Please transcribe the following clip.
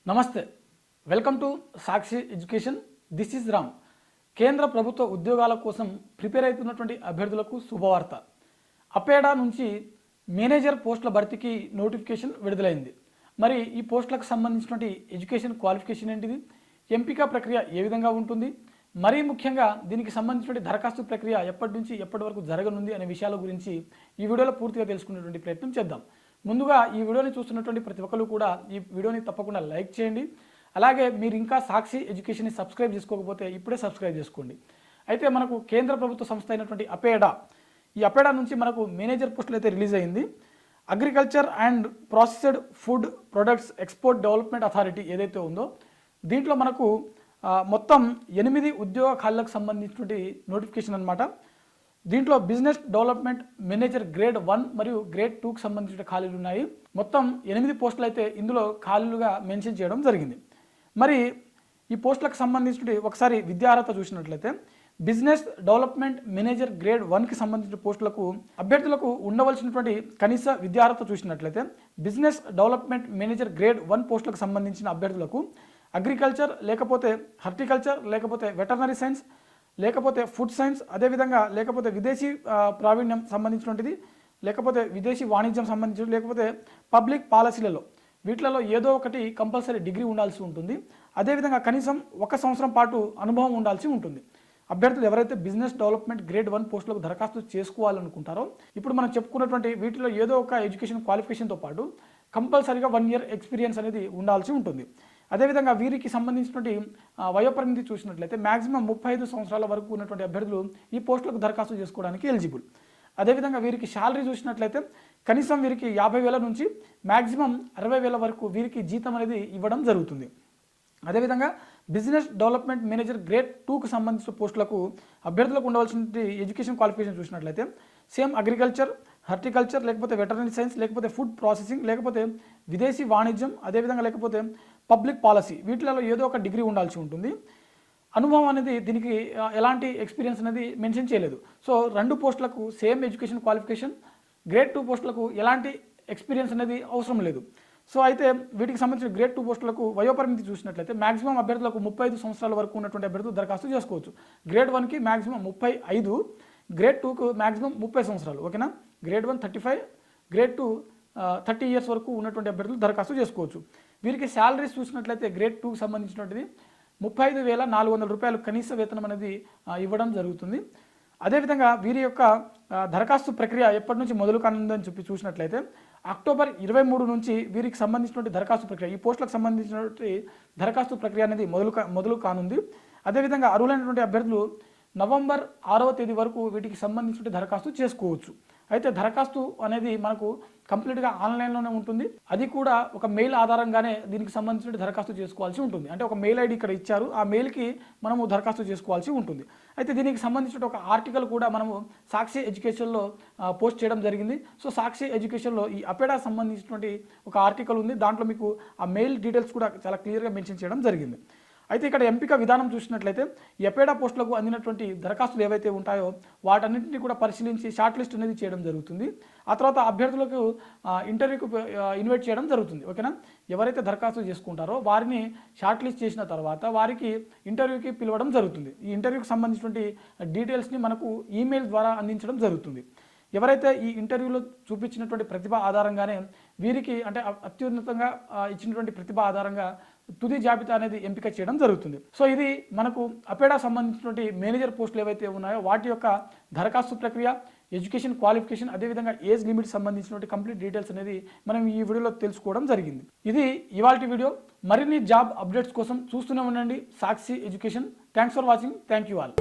నమస్తే, welcome to Sakshi education. This is Ram. కేంద్ర ప్రభుత్వ ఉద్యోగాల కోసం ప్రిపేర్ అవుతున్నటువంటి అభ్యర్థులకు శుభవార్త. అపేడా నుంచి మేనేజర్ పోస్టుల భర్తీకి నోటిఫికేషన్ విడుదలైంది. మరి ఈ పోస్టులకు సంబంధించినటువంటి ఎడ్యుకేషన్ క్వాలిఫికేషన్ ఏంటిది, ఎంపిక ప్రక్రియ ఏ విధంగా ఉంటుంది, మరీ ముఖ్యంగా దీనికి సంబంధించినటువంటి దరఖాస్తు ప్రక్రియ ఎప్పటి నుంచి ఎప్పటి వరకు జరగనుంది అనే విషయాల గురించి ఈ వీడియోలో పూర్తిగా తెలుసుకునేటువంటి ప్రయత్నం చేద్దాం. ముందుగా ఈ వీడియోని చూస్తున్నటువంటి ప్రతి ఒక్కరు కూడా ఈ వీడియోని తప్పకుండా లైక్ చేయండి. అలాగే మీరు ఇంకా సాక్షి ఎడ్యుకేషన్ని సబ్స్క్రైబ్ చేసుకోకపోతే ఇప్పుడే సబ్స్క్రైబ్ చేసుకోండి. అయితే మనకు కేంద్ర ప్రభుత్వ సంస్థ అయినటువంటి అపేడా, ఈ అపేడా నుంచి మనకు మేనేజర్ పోస్టులు అయితే రిలీజ్ అయింది. Agriculture and processed food products export development authority ఏదైతే ఉందో దీంట్లో మనకు మొత్తం 8 ఉద్యోగ ఖాళీలకు సంబంధించినటువంటి నోటిఫికేషన్ అనమాట. దీంట్లో బిజినెస్ డెవలప్మెంట్ మేనేజర్ గ్రేడ్ 1 మరియు గ్రేడ్ 2కి సంబంధించిన ఖాళీలు ఉన్నాయి. మొత్తం 8 పోస్టులు అయితే ఇందులో ఖాళీలుగా మెన్షన్ చేయడం జరిగింది. మరి ఈ పోస్టులకు సంబంధించి ఒకసారి విద్యార్హత చూసినట్లయితే బిజినెస్ డెవలప్మెంట్ మేనేజర్ గ్రేడ్ 1కి సంబంధించిన పోస్టులకు అభ్యర్థులకు ఉండవలసినటువంటి కనీస విద్యార్హత చూసినట్లయితే బిజినెస్ డెవలప్మెంట్ మేనేజర్ గ్రేడ్ 1 పోస్టులకు సంబంధించిన అభ్యర్థులకు అగ్రికల్చర్ లేకపోతే హార్టికల్చర్ లేకపోతే వెటర్నరీ సైన్స్ లేకపోతే ఫుడ్ సైన్స్, అదేవిధంగా లేకపోతే విదేశీ ప్రావీణ్యం సంబంధించినటువంటిది, లేకపోతే విదేశీ వాణిజ్యం సంబంధించి, లేకపోతే పబ్లిక్ పాలసీలలో వీటిలలో ఏదో ఒకటి కంపల్సరీ డిగ్రీ ఉండాల్సి ఉంటుంది. అదేవిధంగా కనీసం 1 సంవత్సరం పాటు అనుభవం ఉండాల్సి ఉంటుంది. అభ్యర్థులు ఎవరైతే బిజినెస్ డెవలప్మెంట్ గ్రేడ్ 1 పోస్టులకు దరఖాస్తు చేసుకోవాలనుకుంటారో ఇప్పుడు మనం చెప్పుకున్నటువంటి వీటిలో ఏదో ఒక ఎడ్యుకేషన్ క్వాలిఫికేషన్తో పాటు కంపల్సరీగా 1 ఇయర్ ఎక్స్పీరియన్స్ అనేది ఉండాల్సి ఉంటుంది. అదేవిధంగా వీరికి సంబంధించినటువంటి వయోపరిమితి చూసినట్లయితే మ్యాక్సిమం 35 సంవత్సరాల వరకు ఉన్నటువంటి అభ్యర్థులు ఈ పోస్టులకు దరఖాస్తు చేసుకోవడానికి ఎలిజిబుల్. అదేవిధంగా వీరికి శాలరీ చూసినట్లయితే కనీసం వీరికి 50,000 నుంచి మ్యాక్సిమం 60,000 వరకు వీరికి జీతం అనేది ఇవ్వడం జరుగుతుంది. అదేవిధంగా బిజినెస్ డెవలప్మెంట్ మేనేజర్ గ్రేడ్ 2కు సంబంధించిన పోస్టులకు అభ్యర్థులకు ఉండవలసిన ఎడ్యుకేషన్ క్వాలిఫికేషన్ చూసినట్లయితే సేమ్ అగ్రికల్చర్, హార్టికల్చర్ లేకపోతే వెటర్నరీ సైన్స్ లేకపోతే ఫుడ్ ప్రాసెసింగ్ లేకపోతే విదేశీ వాణిజ్యం, అదేవిధంగా లేకపోతే పబ్లిక్ పాలసీ వీటిలలో ఏదో ఒక డిగ్రీ ఉండాల్సి ఉంటుంది. అనుభవం అనేది దీనికి ఎలాంటి ఎక్స్పీరియన్స్ అనేది మెన్షన్ చేయలేదు. సో 2 పోస్టులకు సేమ్ ఎడ్యుకేషన్ క్వాలిఫికేషన్, గ్రేడ్ 2 పోస్టులకు ఎలాంటి ఎక్స్పీరియన్స్ అనేది అవసరం లేదు. సో అయితే వీటికి సంబంధించిన గ్రేడ్ 2 పోస్టులకు వయోపరిమితి చూసినట్లయితే మ్యాక్సిమం అభ్యర్థులకు 35 సంవత్సరాల వరకు ఉన్నటువంటి అభ్యర్థులు దరఖాస్తు చేసుకోవచ్చు. గ్రేడ్ 1కి మ్యాక్సిమం 35, గ్రేడ్ 2కు మ్యాక్సిమం 30 సంవత్సరాలు. ఓకేనా, గ్రేడ్ 1 35, గ్రేడ్ 2 30 ఇయర్స్ వరకు ఉన్నటువంటి అభ్యర్థులు దరఖాస్తు చేసుకోవచ్చు. వీరికి శాలరీస్ చూసినట్లయితే గ్రేడ్ 2కి సంబంధించినటువంటిది 35,400 రూపాయలు కనీస వేతనం అనేది ఇవ్వడం జరుగుతుంది. అదేవిధంగా వీరి యొక్క దరఖాస్తు ప్రక్రియ ఎప్పటి నుంచి మొదలు కానుందని చెప్పి చూసినట్లయితే అక్టోబర్ 23 నుంచి వీరికి సంబంధించినటువంటి దరఖాస్తు ప్రక్రియ, ఈ పోస్టులకు సంబంధించినటువంటి దరఖాస్తు ప్రక్రియ అనేది మొదలు కానుంది. అదేవిధంగా అర్హులైనటువంటి అభ్యర్థులు నవంబర్ 6వ తేదీ వరకు వీటికి సంబంధించిన దరఖాస్తు చేసుకోవచ్చు. అయితే దరఖాస్తు అనేది మనకు కంప్లీట్గా ఆన్లైన్లోనే ఉంటుంది. అది కూడా ఒక మెయిల్ ఆధారంగానే దీనికి సంబంధించిన దరఖాస్తు చేసుకోవాల్సి ఉంటుంది. అంటే ఒక మెయిల్ ఐడి ఇక్కడ ఇచ్చారు, ఆ మెయిల్కి మనము దరఖాస్తు చేసుకోవాల్సి ఉంటుంది. అయితే దీనికి సంబంధించిన ఒక ఆర్టికల్ కూడా మనము సాక్షి ఎడ్యుకేషన్లో పోస్ట్ చేయడం జరిగింది. సో సాక్షి ఎడ్యుకేషన్లో ఈ అపేడా సంబంధించినటువంటి ఒక ఆర్టికల్ ఉంది. దాంట్లో మీకు ఆ మెయిల్ డీటెయిల్స్ కూడా చాలా క్లియర్గా మెన్షన్ చేయడం జరిగింది. అయితే ఇక్కడ ఎంపిక విధానం చూసినట్లయితే ఎపేడా పోస్టులకు అందినటువంటి దరఖాస్తులు ఏవైతే ఉంటాయో వాటన్నింటినీ కూడా పరిశీలించి షార్ట్ లిస్ట్ అనేది చేయడం జరుగుతుంది. ఆ తర్వాత అభ్యర్థులకు ఇంటర్వ్యూకి ఇన్వైట్ చేయడం జరుగుతుంది. ఓకేనా, ఎవరైతే దరఖాస్తు చేసుకుంటారో వారిని షార్ట్ లిస్ట్ చేసిన తర్వాత వారికి ఇంటర్వ్యూకి పిలవడం జరుగుతుంది. ఈ ఇంటర్వ్యూకి సంబంధించినటువంటి డీటెయిల్స్ని మనకు ఈమెయిల్ ద్వారా అందించడం జరుగుతుంది. ఎవరైతే ఈ ఇంటర్వ్యూలో చూపించినటువంటి ప్రతిభ ఆధారంగానే వీరికి అంటే అత్యున్నతంగా ఇచ్చినటువంటి ప్రతిభ ఆధారంగా తుది జాబితా అనేది ఎంపిక చేయడం జరుగుతుంది. సో ఇది మనకు అపేడా సంబంధించినటువంటి మేనేజర్ పోస్టులు ఏవైతే ఉన్నాయో వాటి యొక్క దరఖాస్తు ప్రక్రియ, ఎడ్యుకేషన్ క్వాలిఫికేషన్, అదేవిధంగా ఏజ్ లిమిట్ సంబంధించినటువంటి కంప్లీట్ డీటెయిల్స్ అనేది మనం ఈ వీడియోలో తెలుసుకోవడం జరిగింది. ఇది ఇవాల్టి వీడియో. మరిన్ని జాబ్ అప్డేట్స్ కోసం చూస్తూనే ఉండండి Sakshi education. Thanks for watching. Thank you all.